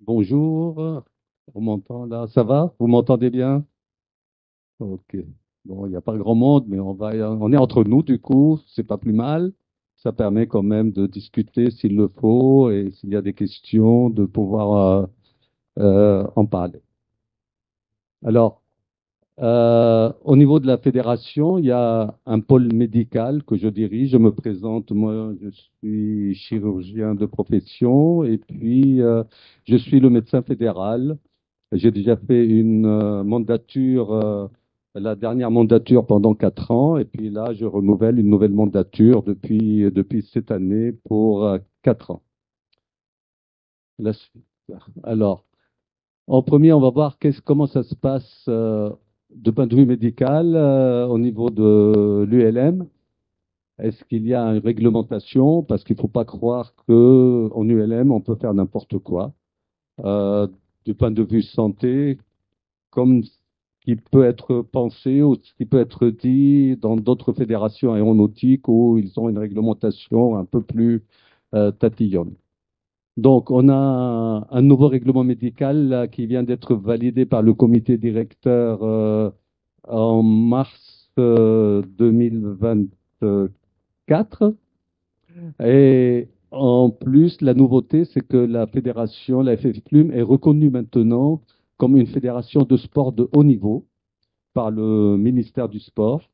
Bonjour, on m'entend là, ça va? Vous m'entendez bien? Ok. Bon, il n'y a pas grand monde, mais on est entre nous du coup, c'est pas plus mal. Ça permet quand même de discuter s'il le faut et s'il y a des questions, de pouvoir en parler. Alors, au niveau de la fédération, il y a un pôle médical que je dirige. Je me présente, moi, je suis chirurgien de profession et puis je suis le médecin fédéral. J'ai déjà fait une mandature, la dernière mandature pendant 4 ans, et puis là, je renouvelle une nouvelle mandature depuis cette année pour 4 ans. La suite. Alors, en premier, on va voir comment ça se passe de point de vue médical au niveau de l'ULM. Est-ce qu'il y a une réglementation? Parce qu'il ne faut pas croire qu'en ULM, on peut faire n'importe quoi. Euh, du point de vue santé, comme ce qui peut être pensé ou ce qui peut être dit dans d'autres fédérations aéronautiques où ils ont une réglementation un peu plus tatillonne. Donc, on a un nouveau règlement médical là, qui vient d'être validé par le comité directeur en mars 2024. Et en plus, la nouveauté, c'est que la fédération, la FFPLUM, est reconnue maintenant comme une fédération de sport de haut niveau par le ministère du Sport.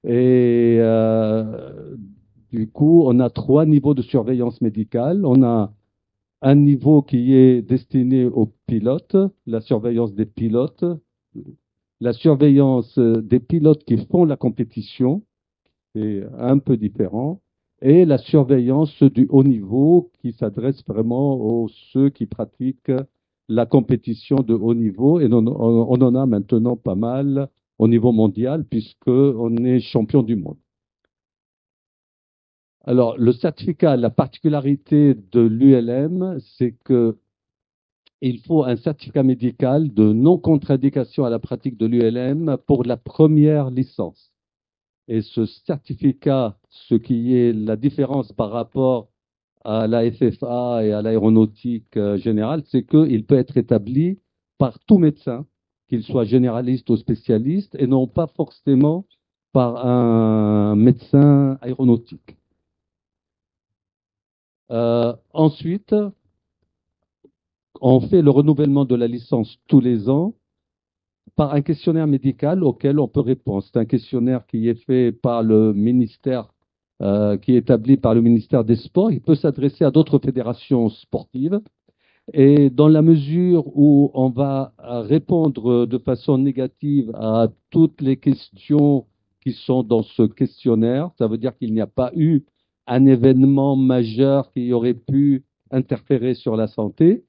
Et du coup, on a 3 niveaux de surveillance médicale. On a un niveau qui est destiné aux pilotes, la surveillance des pilotes, la surveillance des pilotes qui font la compétition, c'est un peu différent, et la surveillance du haut niveau qui s'adresse vraiment aux ceux qui pratiquent la compétition de haut niveau. Et on en a maintenant pas mal au niveau mondial puisqu'on est champion du monde. Alors, le certificat, la particularité de l'ULM, c'est que il faut un certificat médical de non-contre-indication à la pratique de l'ULM pour la première licence. Et ce certificat, ce qui est la différence par rapport à la FFA et à l'aéronautique générale, c'est qu'il peut être établi par tout médecin, qu'il soit généraliste ou spécialiste, et non pas forcément par un médecin aéronautique. Ensuite, on fait le renouvellement de la licence tous les ans par un questionnaire médical auquel on peut répondre. C'est un questionnaire qui est fait par le ministère, qui est établi par le ministère des Sports. Il peut s'adresser à d'autres fédérations sportives. Et dans la mesure où on va répondre de façon négative à toutes les questions qui sont dans ce questionnaire, ça veut dire qu'il n'y a pas eu un événement majeur qui aurait pu interférer sur la santé.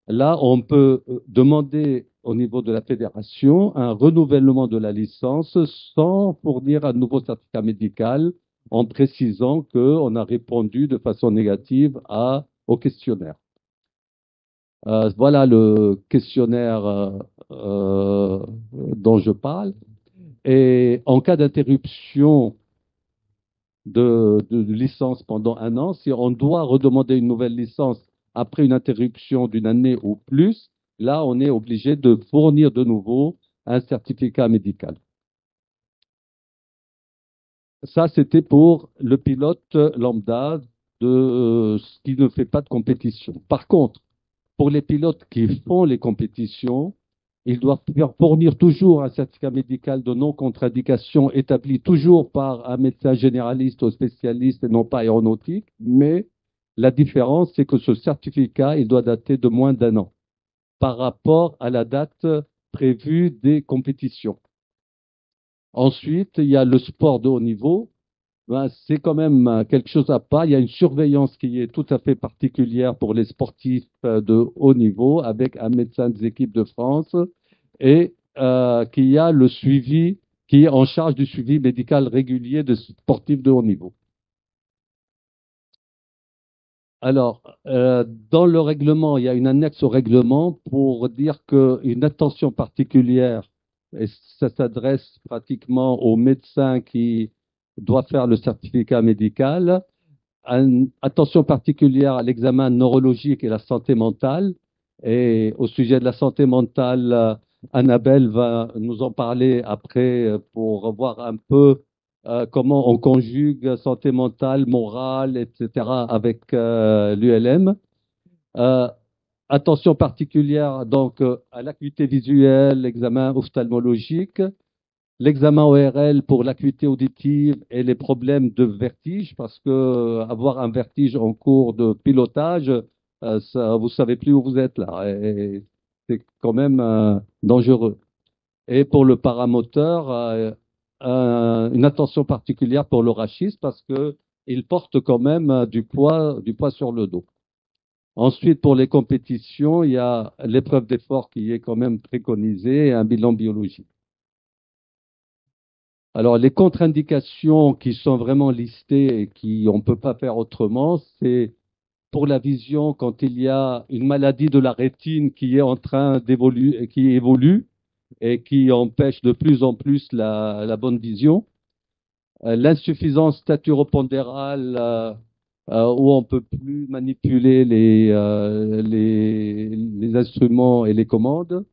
Là, on peut demander au niveau de la fédération un renouvellement de la licence sans fournir un nouveau certificat médical en précisant qu'on a répondu de façon négative au questionnaire. Voilà le questionnaire dont je parle. Et en cas d'interruption de licence pendant un an, si on doit redemander une nouvelle licence après une interruption d'une année ou plus, là, on est obligé de fournir de nouveau un certificat médical. Ça, c'était pour le pilote lambda ce qui ne fait pas de compétition. Par contre, pour les pilotes qui font les compétitions, ils doivent fournir toujours un certificat médical de non-contre-indication établi toujours par un médecin généraliste ou spécialiste et non pas aéronautique. Mais la différence, c'est que ce certificat, il doit dater de moins d'un an par rapport à la date prévue des compétitions. Ensuite, il y a le sport de haut niveau. Ben, c'est quand même quelque chose à part. Il y a une surveillance qui est tout à fait particulière pour les sportifs de haut niveau avec un médecin des équipes de France et qui a le suivi, qui est en charge du suivi médical régulier de sportifs de haut niveau. Alors, dans le règlement, il y a une annexe au règlement pour dire qu'une attention particulière, et ça s'adresse pratiquement aux médecins qui doivent faire le certificat médical, attention particulière à l'examen neurologique et la santé mentale, Et au sujet de la santé mentale, Annabelle va nous en parler après pour voir un peu comment on conjugue santé mentale, morale, etc. avec l'ULM. Euh, Attention particulière donc à l'acuité visuelle, l'examen ophtalmologique, l'examen ORL pour l'acuité auditive et les problèmes de vertige, parce que avoir un vertige en cours de pilotage, ça, vous savez plus où vous êtes là, et c'est quand même dangereux. Et pour le paramoteur, une attention particulière pour le rachis, parce que il porte quand même du poids sur le dos. Ensuite, pour les compétitions, il y a l'épreuve d'effort qui est quand même préconisée et un bilan biologique. Alors, les contre-indications qui sont vraiment listées et qui on ne peut pas faire autrement, c'est pour la vision quand il y a une maladie de la rétine qui est en train d'évoluer, qui évolue et qui empêche de plus en plus la bonne vision. L'insuffisance staturopondérale où on peut plus manipuler les instruments et les commandes.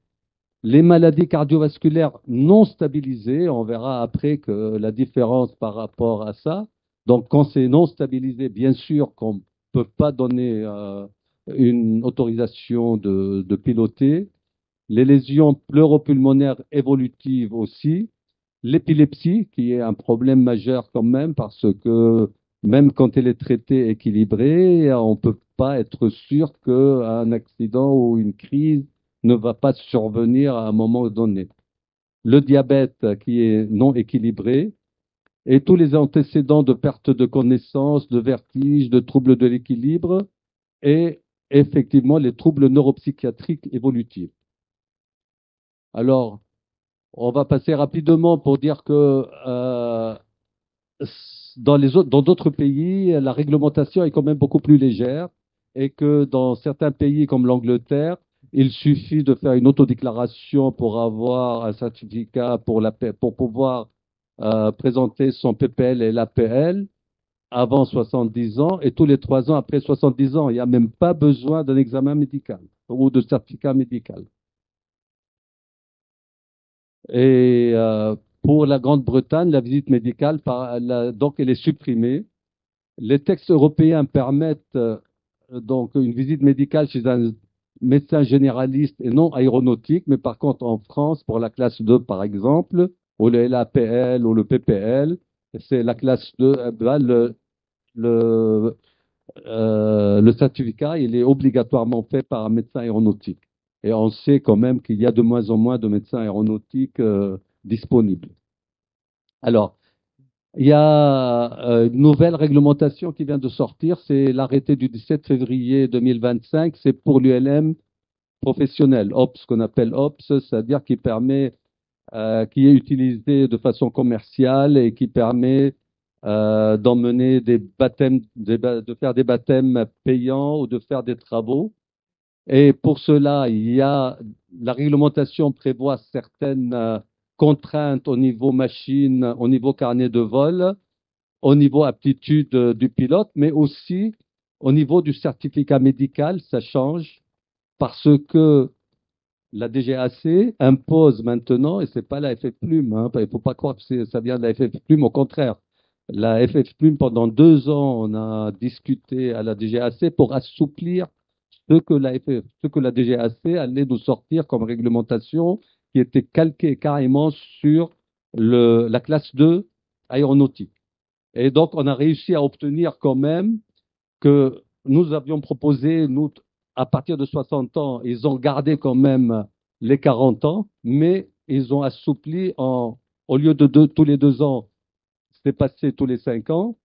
Les maladies cardiovasculaires non stabilisées, on verra après que la différence par rapport à ça. Donc, quand c'est non stabilisé, bien sûr qu'on ne peut pas donner une autorisation de piloter. Les lésions pleuropulmonaires évolutives aussi. L'épilepsie, qui est un problème majeur quand même, parce que même quand elle est traitée équilibrée, on ne peut pas être sûr qu'un accident ou une crise ne va pas survenir à un moment donné. Le diabète qui est non équilibré et tous les antécédents de perte de connaissance, de vertige, de troubles de l'équilibre et effectivement les troubles neuropsychiatriques évolutifs. Alors, on va passer rapidement pour dire que dans d'autres pays, la réglementation est quand même beaucoup plus légère et que dans certains pays comme l'Angleterre, il suffit de faire une autodéclaration pour avoir un certificat pour pouvoir présenter son PPL et l'APL avant 70 ans et tous les 3 ans après 70 ans. Il n'y a même pas besoin d'un examen médical ou de certificat médical. Et pour la Grande-Bretagne, la visite médicale, donc, elle est supprimée. Les textes européens permettent donc une visite médicale chez un médecin généraliste et non aéronautique, mais par contre en France, pour la classe 2 par exemple, ou le LAPL ou le PPL, c'est la classe 2, le, le certificat, il est obligatoirement fait par un médecin aéronautique. Et on sait quand même qu'il y a de moins en moins de médecins aéronautiques disponibles. Alors, il y a une nouvelle réglementation qui vient de sortir, c'est l'arrêté du 17 février 2025, c'est pour l'ULM professionnel, OPS, qu'on appelle OPS, c'est-à-dire qui permet, qui est utilisé de façon commerciale et qui permet d'emmener des baptêmes, de faire des baptêmes payants ou de faire des travaux. Et pour cela, il y a la réglementation prévoit certaines contraintes au niveau machine, au niveau carnet de vol, au niveau aptitude du pilote, mais aussi au niveau du certificat médical, ça change parce que la DGAC impose maintenant, et c'est pas la FF Plume, hein, il ne faut pas croire que ça vient de la FF Plume, au contraire. La FF Plume, pendant 2 ans, on a discuté à la DGAC pour assouplir ce que la DGAC allait nous sortir comme réglementation qui était calquée carrément sur la classe 2 aéronautique. Et donc, on a réussi à obtenir quand même que nous avions proposé, nous, à partir de 60 ans, ils ont gardé quand même les 40 ans, mais ils ont assoupli au lieu de tous les 2 ans, c'est passé tous les 5 ans.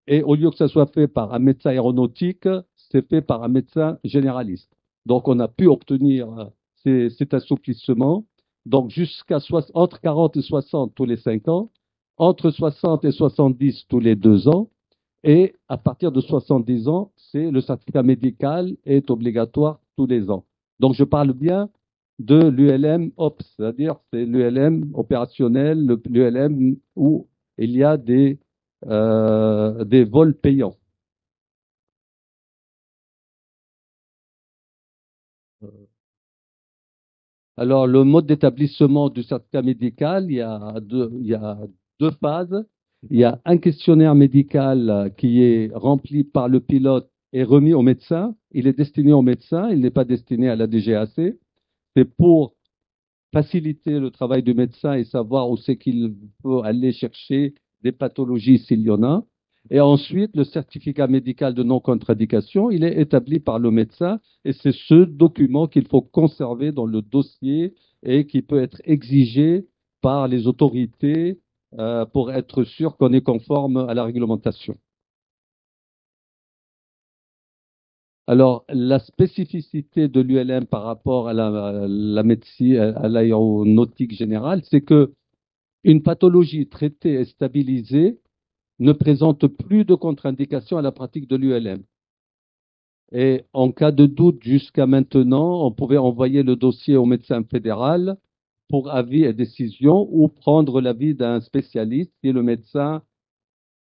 Et au lieu que ça soit fait par un médecin aéronautique, c'est fait par un médecin généraliste. Donc, on a pu obtenir cet assouplissement. Donc, entre 40 et 60 tous les 5 ans, entre 60 et 70 tous les 2 ans, et à partir de 70 ans, c'est le certificat médical est obligatoire tous les ans. Donc, je parle bien de l'ULM OPS, c'est-à-dire c'est l'ULM opérationnel, l'ULM où il y a des vols payants. Alors, le mode d'établissement du certificat médical, il y a deux phases. Il y a un questionnaire médical qui est rempli par le pilote et remis au médecin. Il est destiné au médecin, il n'est pas destiné à la DGAC. C'est pour faciliter le travail du médecin et savoir où c'est qu'il faut aller chercher des pathologies s'il y en a. Et ensuite, le certificat médical de non-contre-indication, il est établi par le médecin et c'est ce document qu'il faut conserver dans le dossier et qui peut être exigé par les autorités pour être sûr qu'on est conforme à la réglementation. Alors, la spécificité de l'ULM par rapport à la médecine, à l'aéronautique générale, c'est que une pathologie traitée et stabilisée ne présente plus de contre-indication à la pratique de l'ULM. Et en cas de doute, jusqu'à maintenant, on pouvait envoyer le dossier au médecin fédéral pour avis et décision ou prendre l'avis d'un spécialiste si le médecin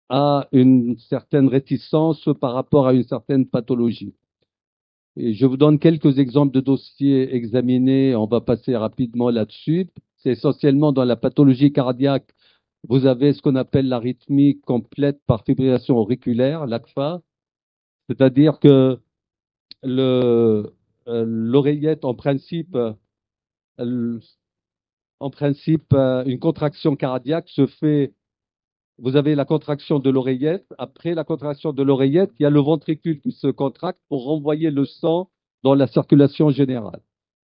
a une certaine réticence par rapport à une certaine pathologie. Et je vous donne quelques exemples de dossiers examinés. On va passer rapidement là-dessus. C'est essentiellement dans la pathologie cardiaque. Vous avez ce qu'on appelle l'arythmie complète par fibrillation auriculaire, l'ACFA. C'est-à-dire que l'oreillette, en principe, une contraction cardiaque se fait. Vous avez la contraction de l'oreillette. Après la contraction de l'oreillette, il y a le ventricule qui se contracte pour renvoyer le sang dans la circulation générale.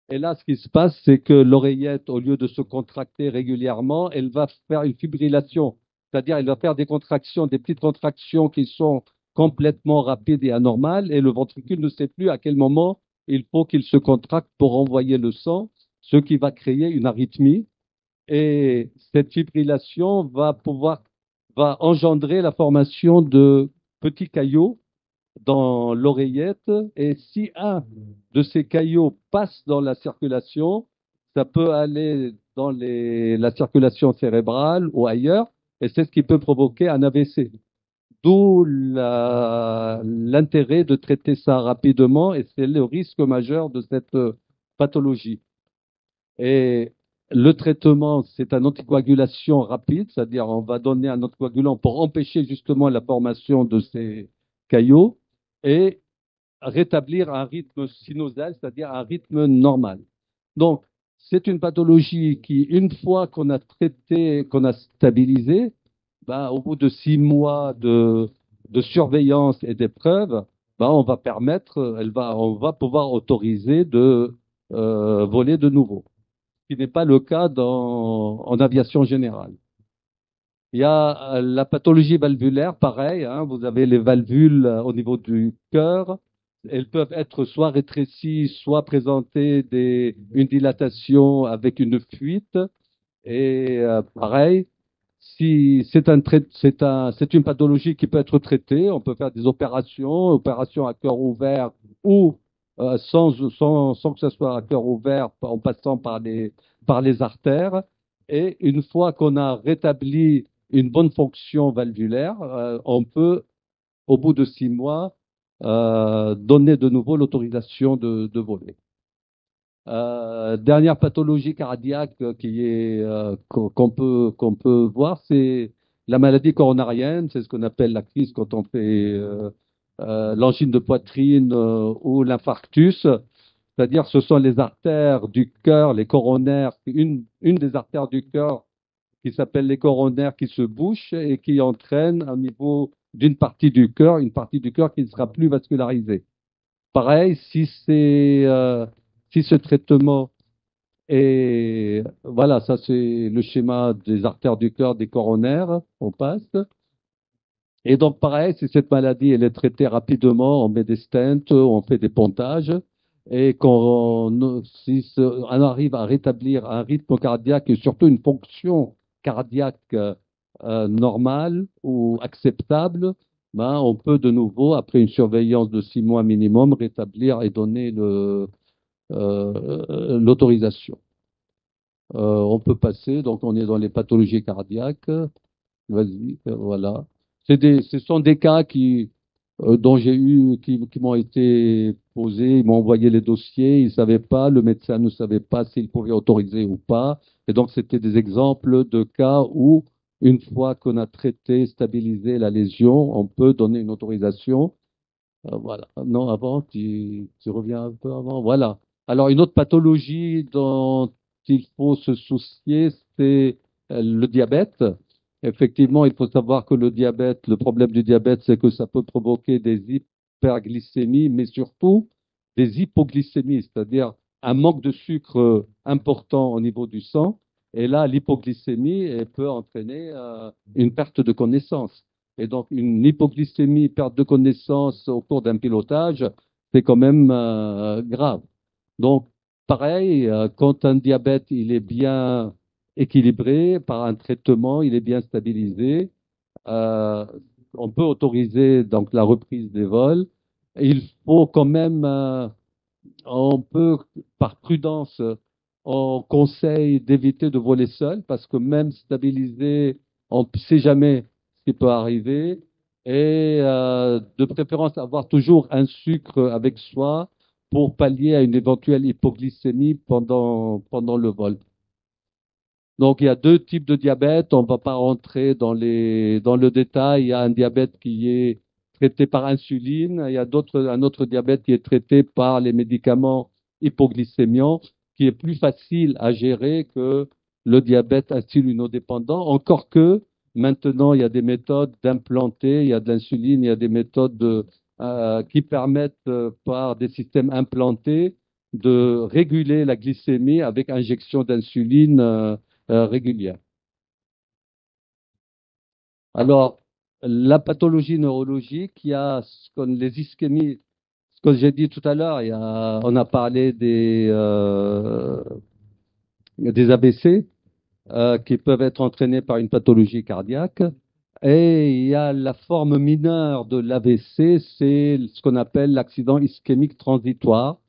Et là, ce qui se passe, c'est que l'oreillette, au lieu de se contracter régulièrement, elle va faire une fibrillation. C'est-à-dire, elle va faire des contractions, des petites contractions qui sont complètement rapides et anormales, et le ventricule ne sait plus à quel moment il faut qu'il se contracte pour renvoyer le sang, ce qui va créer une arythmie. Et cette fibrillation va engendrer la formation de petits caillots dans l'oreillette. Et si un de ces caillots passe dans la circulation, ça peut aller dans la circulation cérébrale ou ailleurs, et c'est ce qui peut provoquer un AVC. D'où l'intérêt de traiter ça rapidement, et c'est le risque majeur de cette pathologie. Et le traitement, c'est une anticoagulation rapide, c'est-à-dire on va donner un anticoagulant pour empêcher justement la formation de ces caillots et rétablir un rythme sinusal, c'est-à-dire un rythme normal. Donc, c'est une pathologie qui, une fois qu'on a traité, qu'on a stabilisé, ben, au bout de 6 mois de surveillance et d'épreuve, ben, on va pouvoir autoriser de voler de nouveau, ce qui n'est pas le cas en aviation générale. Il y a la pathologie valvulaire, pareil, hein, vous avez les valvules au niveau du cœur. Elles peuvent être soit rétrécies, soit présenter une dilatation avec une fuite. Et pareil, si c'est une pathologie qui peut être traitée, on peut faire des opérations à cœur ouvert ou sans que ce soit à cœur ouvert, en passant par les artères. Et une fois qu'on a rétabli une bonne fonction valvulaire, on peut, au bout de 6 mois, donner de nouveau l'autorisation de voler. Dernière pathologie cardiaque qu'on peut voir, c'est la maladie coronarienne. C'est ce qu'on appelle la crise quand on fait l'angine de poitrine ou l'infarctus. C'est-à-dire, ce sont les artères du cœur, les coronaires, une des artères du cœur qui s'appelle les coronaires qui se bouchent et qui entraîne au niveau d'une partie du cœur, une partie du cœur qui ne sera plus vascularisée. Pareil, si ce traitement est, voilà, ça c'est le schéma des artères du cœur, des coronaires, on passe. Et donc pareil, si cette maladie elle est traitée rapidement, on met des stents, on fait des pontages, et on arrive à rétablir un rythme cardiaque et surtout une fonction cardiaque normale ou acceptable, ben, on peut de nouveau, après une surveillance de 6 mois minimum, rétablir et donner l'autorisation. On peut passer, donc on est dans les pathologies cardiaques. Vas-y, voilà. Ce sont des cas dont j'ai eu, qui m'ont été posé, ils m'ont envoyé les dossiers, ils ne savaient pas, le médecin ne savait pas s'il pouvait autoriser ou pas. Et donc, c'était des exemples de cas où, une fois qu'on a traité, stabilisé la lésion, on peut donner une autorisation. Voilà. Non, avant, tu reviens un peu avant. Voilà. Alors, une autre pathologie dont il faut se soucier, c'est le diabète. Effectivement, il faut savoir que le diabète, le problème du diabète, c'est que ça peut provoquer des hyperglycémies, mais surtout des hypoglycémies, c'est-à-dire un manque de sucre important au niveau du sang. Et là, l'hypoglycémie elle peut entraîner une perte de connaissance. Et donc, une hypoglycémie, perte de connaissance au cours d'un pilotage, c'est quand même grave. Donc, pareil, quand un diabète, il est bien équilibré par un traitement, il est bien stabilisé, euh, on peut autoriser donc la reprise des vols. Il faut quand même, on peut, par prudence, on conseille d'éviter de voler seul parce que même stabilisé, on ne sait jamais ce qui peut arriver. Et de préférence, avoir toujours un sucre avec soi pour pallier à une éventuelle hypoglycémie pendant le vol. Donc, il y a deux types de diabète. On ne va pas rentrer dans le détail. Il y a un diabète qui est traité par insuline. Il y a un autre diabète qui est traité par les médicaments hypoglycémiants, qui est plus facile à gérer que le diabète insulinodépendant. Encore que maintenant, il y a des méthodes d'implanter, il y a de l'insuline, il y a des méthodes qui permettent par des systèmes implantés de réguler la glycémie avec injection d'insuline régulière. Alors, la pathologie neurologique, il y a les ischémies, ce que j'ai dit tout à l'heure, on a parlé des AVC qui peuvent être entraînés par une pathologie cardiaque. Et il y a la forme mineure de l'AVC, c'est ce qu'on appelle l'accident ischémique transitoire.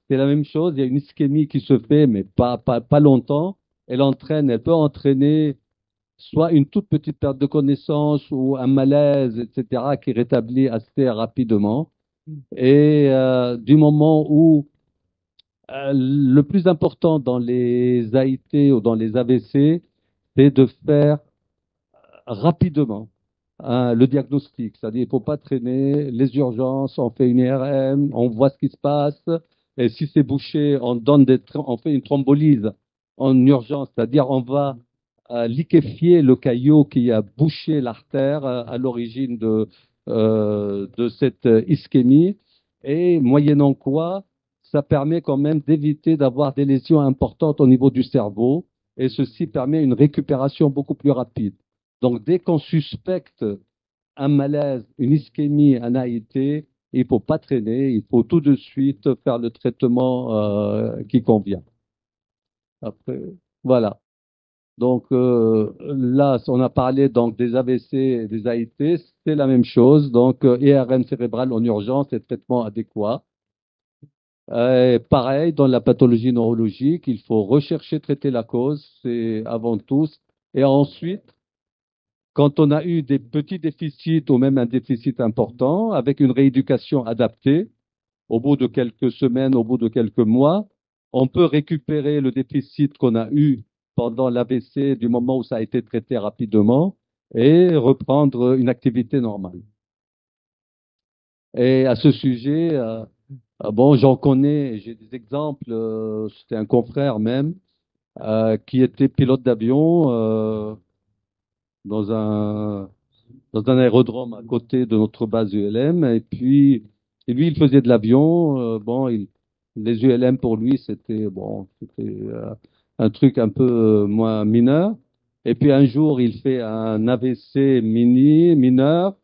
C'est la même chose, il y a une ischémie qui se fait, mais pas longtemps. Elle peut entraîner soit une toute petite perte de connaissance ou un malaise, etc., qui rétablit assez rapidement. Et du moment où le plus important dans les AIT ou dans les AVC, c'est de faire rapidement le diagnostic. C'est-à-dire, il ne faut pas traîner les urgences, on fait une IRM, on voit ce qui se passe. Et si c'est bouché, on fait une thrombolyse en urgence, c'est-à-dire on va liquéfier le caillot qui a bouché l'artère à l'origine de cette ischémie. Et moyennant quoi, ça permet quand même d'éviter d'avoir des lésions importantes au niveau du cerveau. Et ceci permet une récupération beaucoup plus rapide. Donc, dès qu'on suspecte un malaise, une ischémie, un AIT, il ne faut pas traîner, il faut tout de suite faire le traitement qui convient. Après, voilà. Donc là, on a parlé donc des AVC et des AIT, c'est la même chose. Donc IRM cérébrale en urgence et traitement adéquat. Pareil, dans la pathologie neurologique, il faut rechercher, traiter la cause, c'est avant tout. Et ensuite, quand on a eu des petits déficits ou même un déficit important, avec une rééducation adaptée, au bout de quelques semaines, au bout de quelques mois, on peut récupérer le déficit qu'on a eu pendant l'AVC du moment où ça a été traité rapidement et reprendre une activité normale. Et à ce sujet, bon, j'en connais, j'ai des exemples, c'était un confrère même, qui était pilote d'avion dans dans un aérodrome à côté de notre base ULM. Et lui, il faisait de l'avion. Bon, les ULM pour lui, c'était un truc un peu moins mineur. Et puis un jour, il fait un AVC mineur.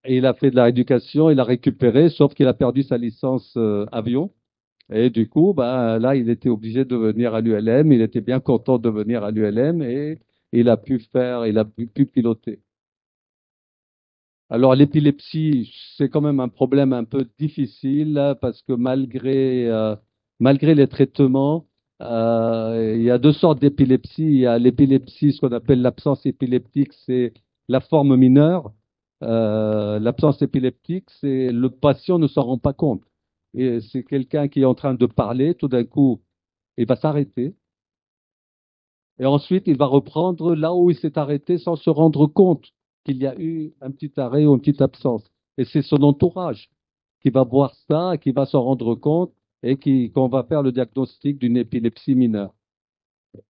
Et il a fait de la rééducation, il a récupéré, sauf qu'il a perdu sa licence avion. Et du coup, bah, là, il était obligé de venir à l'ULM. Il était bien content de venir à l'ULM et il a pu piloter. Alors, l'épilepsie, c'est quand même un problème un peu difficile parce que malgré les traitements, il y a deux sortes d'épilepsie. Il y a l'épilepsie, ce qu'on appelle l'absence épileptique, c'est la forme mineure. L'absence épileptique, c'est le patient ne s'en rend pas compte. Et c'est quelqu'un qui est en train de parler, tout d'un coup, il va s'arrêter. Et ensuite, il va reprendre là où il s'est arrêté sans se rendre compte qu'il y a eu un petit arrêt ou une petite absence. Et c'est son entourage qui va voir ça, qui va s'en rendre compte et qu'on va faire le diagnostic d'une épilepsie mineure.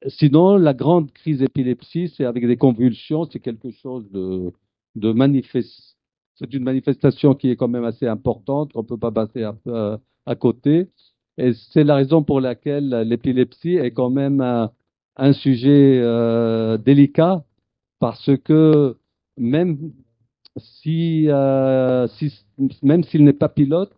Sinon, la grande crise d'épilepsie, c'est avec des convulsions, c'est quelque chose de manifeste. C'est une manifestation qui est quand même assez importante, qu'on ne peut pas passer à côté. Et c'est la raison pour laquelle l'épilepsie est quand même un sujet délicat, parce que même même s'il n'est pas pilote,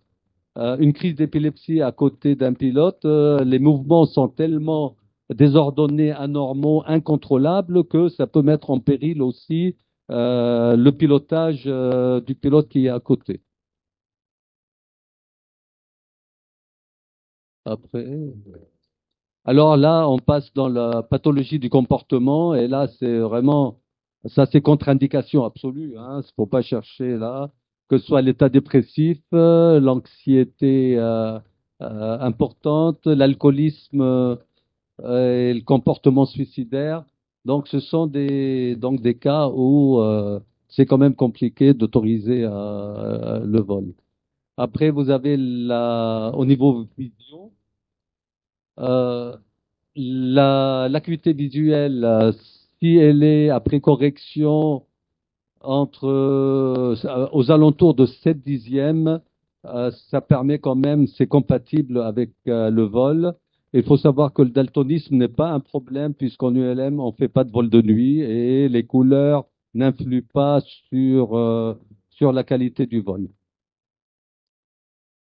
une crise d'épilepsie à côté d'un pilote, les mouvements sont tellement désordonnés, anormaux, incontrôlables que ça peut mettre en péril aussi le pilotage du pilote qui est à côté. Après, alors là, on passe dans la pathologie du comportement et là, c'est vraiment, ça c'est contre-indication absolue. Hein, il ne faut pas chercher là, que ce soit l'état dépressif, l'anxiété importante, l'alcoolisme et le comportement suicidaire. Donc, ce sont donc des cas où c'est quand même compliqué d'autoriser le vol. Après, vous avez au niveau vision, euh, l'acuité visuelle, si elle est après correction aux alentours de 7 dixièmes, ça permet quand même, c'est compatible avec le vol. Il faut savoir que le daltonisme n'est pas un problème puisqu'en ULM, on ne fait pas de vol de nuit et les couleurs n'influent pas sur la qualité du vol.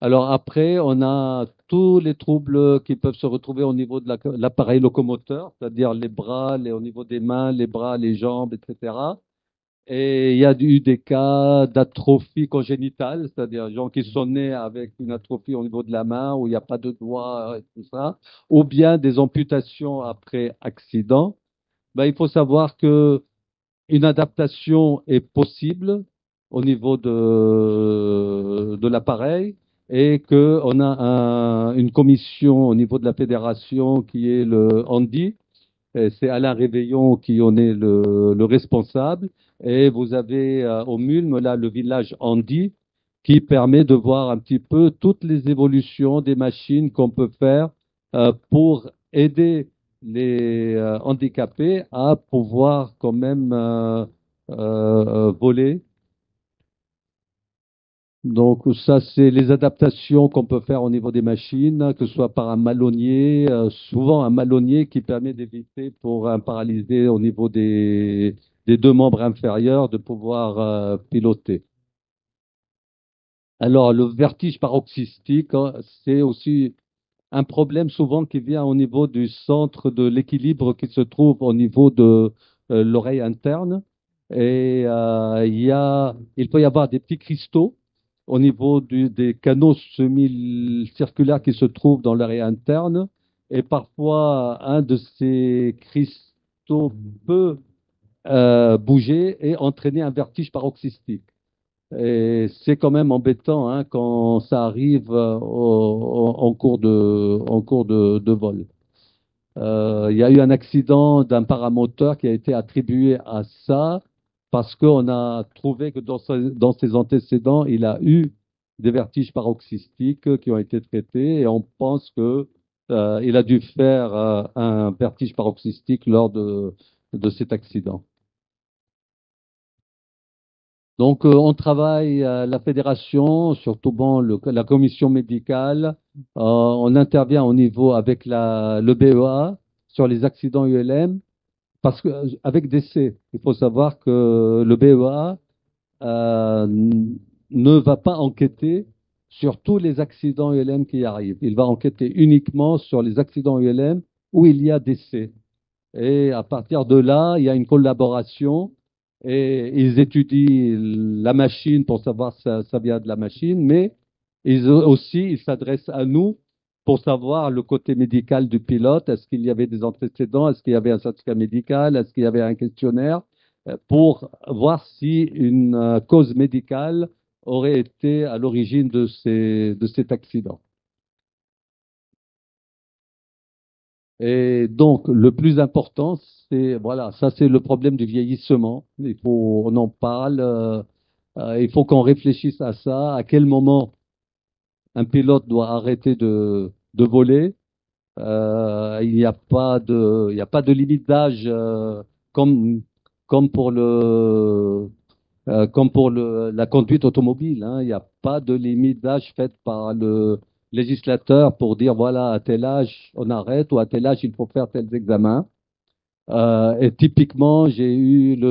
Alors après, on a tous les troubles qui peuvent se retrouver au niveau de l'appareil locomoteur, c'est-à-dire les bras, au niveau des mains, les bras, les jambes, etc. Et il y a eu des cas d'atrophie congénitale, c'est-à-dire des gens qui sont nés avec une atrophie au niveau de la main où il n'y a pas de doigts et tout ça, ou bien des amputations après accident. Ben, il faut savoir que une adaptation est possible au niveau de l'appareil et qu'on a une commission au niveau de la fédération qui est le HANDI. Et c'est Alain Réveillon qui en est le responsable. Et vous avez au Mulme, là, le village Handi, qui permet de voir un petit peu toutes les évolutions des machines qu'on peut faire pour aider les handicapés à pouvoir quand même voler. Donc ça, c'est les adaptations qu'on peut faire au niveau des machines, que ce soit par un malonnier, souvent un malonnier qui permet d'éviter pour un paralysé au niveau des deux membres inférieurs de pouvoir piloter. Alors le vertige paroxystique, hein, c'est aussi un problème souvent qui vient au niveau du centre de l'équilibre qui se trouve au niveau de l'oreille interne. Et il peut y avoir des petits cristaux au niveau des canaux semi-circulaires qui se trouvent dans l'oreille interne. Et parfois, un de ces cristaux peut bouger et entraîner un vertige paroxystique. Et c'est quand même embêtant hein, quand ça arrive en cours de vol. Il y a eu un accident d'un paramoteur qui a été attribué à ça parce qu'on a trouvé que dans ses antécédents, il a eu des vertiges paroxystiques qui ont été traités et on pense que il a dû faire un vertige paroxystique lors de cet accident. Donc, on travaille à la fédération, surtout bon, la commission médicale. On intervient au niveau avec le BEA sur les accidents ULM, parce que avec décès, il faut savoir que le BEA ne va pas enquêter sur tous les accidents ULM qui arrivent. Il va enquêter uniquement sur les accidents ULM où il y a décès. Et à partir de là, il y a une collaboration et ils étudient la machine pour savoir si ça vient de la machine, mais ils s'adressent à nous pour savoir le côté médical du pilote. Est-ce qu'il y avait des antécédents? Est-ce qu'il y avait un certificat médical? Est-ce qu'il y avait un questionnaire? Pour voir si une cause médicale aurait été à l'origine de cet accident. Et donc, le plus important, c'est, voilà, ça c'est le problème du vieillissement. On en parle, il faut qu'on réfléchisse à ça, à quel moment un pilote doit arrêter de voler. Il n'y a pas de limite d'âge comme, comme pour la conduite automobile, hein. Il n'y a pas de limite d'âge faite par le législateur pour dire voilà, à tel âge on arrête ou à tel âge il faut faire tels examens. Et typiquement, j'ai eu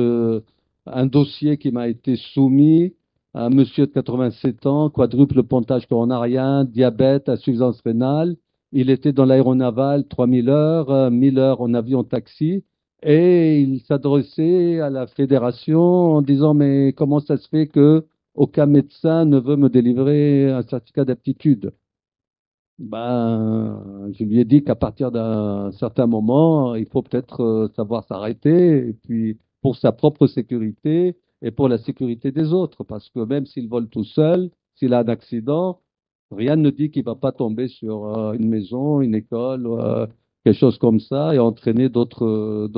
un dossier qui m'a été soumis à un monsieur de 87 ans, quadruple pontage coronarien, diabète, insuffisance rénale. Il était dans l'aéronavale 3000 heures, 1000 heures en avion taxi, et il s'adressait à la fédération en disant, mais comment ça se fait que aucun médecin ne veut me délivrer un certificat d'aptitude? Ben, je lui ai dit qu'à partir d'un certain moment, il faut peut-être savoir s'arrêter, et puis pour sa propre sécurité et pour la sécurité des autres, parce que même s'il vole tout seul, s'il a un accident, rien ne dit qu'il va pas tomber sur une maison, une école, quelque chose comme ça, et entraîner d'autres.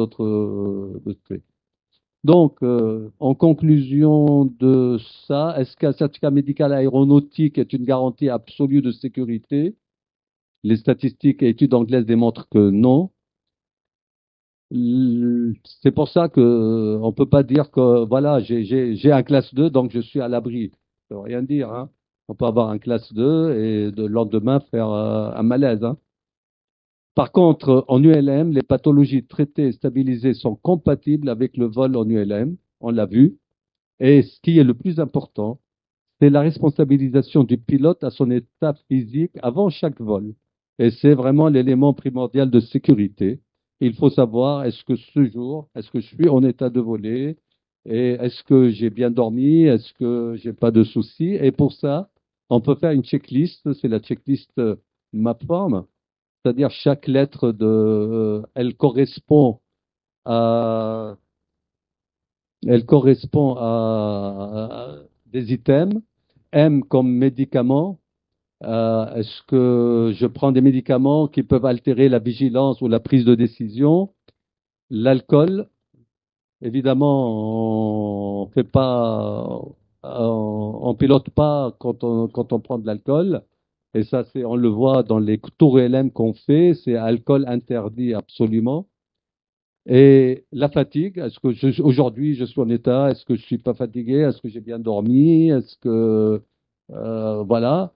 Donc, en conclusion de ça, est-ce qu'un certificat médical aéronautique est une garantie absolue de sécurité? Les statistiques et études anglaises démontrent que non. C'est pour ça que on peut pas dire que voilà, j'ai un classe 2, donc je suis à l'abri. Ça veut rien dire, hein. On peut avoir un classe 2 et le lendemain faire un malaise, hein. Par contre, en ULM, les pathologies traitées et stabilisées sont compatibles avec le vol en ULM, on l'a vu. Et ce qui est le plus important, c'est la responsabilisation du pilote à son état physique avant chaque vol. Et c'est vraiment l'élément primordial de sécurité. Il faut savoir, est-ce que ce jour, est-ce que je suis en état de voler? Et est-ce que j'ai bien dormi? Est-ce que j'ai pas de soucis? Et pour ça, on peut faire une checklist, c'est la checklist MAPFORM, c'est-à-dire chaque lettre elle à, correspond à des items. M comme médicament. Est-ce que je prends des médicaments qui peuvent altérer la vigilance ou la prise de décision? L'alcool, évidemment, on fait pas, on pilote pas quand on prend de l'alcool. Et ça, on le voit dans les tours LM qu'on fait, c'est alcool interdit absolument. Et la fatigue, aujourd'hui je suis en état, est-ce que je suis pas fatigué, est-ce que j'ai bien dormi, est-ce que voilà.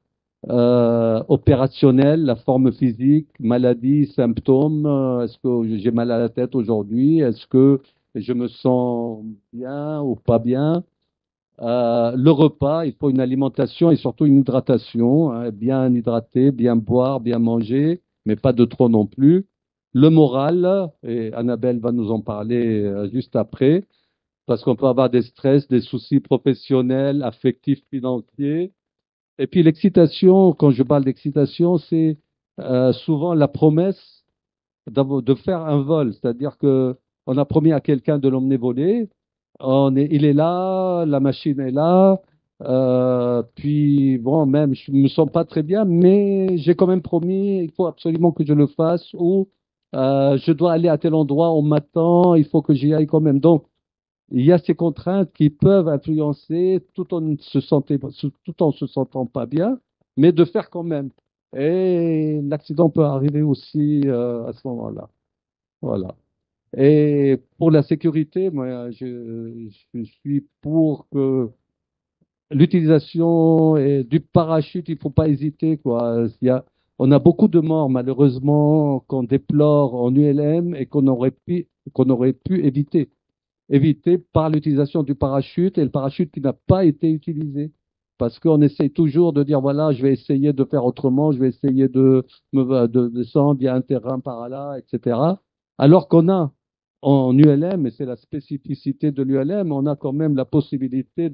Opérationnel, la forme physique, maladie, symptômes, est-ce que j'ai mal à la tête aujourd'hui, est-ce que je me sens bien ou pas bien. Le repas, il faut une alimentation et surtout une hydratation, hein, bien hydrater, bien boire, bien manger, mais pas de trop non plus. Le moral, et Annabelle va nous en parler juste après, parce qu'on peut avoir des stress, des soucis professionnels, affectifs, financiers. Et puis l'excitation, quand je parle d'excitation, c'est souvent la promesse de faire un vol, c'est-à-dire que on a promis à quelqu'un de l'emmener voler, il est là, la machine est là, puis bon, même je me sens pas très bien, mais j'ai quand même promis, il faut absolument que je le fasse, ou je dois aller à tel endroit, on m'attend, il faut que j'y aille quand même. Donc, il y a ces contraintes qui peuvent influencer tout en se sentant pas bien, mais de faire quand même. Et l'accident peut arriver aussi à ce moment-là. Voilà. Et pour la sécurité, moi, je suis pour que l'utilisation du parachute, il faut pas hésiter, quoi. On a beaucoup de morts, malheureusement, qu'on déplore en ULM et qu'on aurait pu éviter par l'utilisation du parachute et le parachute qui n'a pas été utilisé. Parce qu'on essaye toujours de dire, voilà, je vais essayer de faire autrement, je vais essayer de descendre, il y a un terrain par là, etc. Alors qu'on a en ULM, et c'est la spécificité de l'ULM, on a quand même la possibilité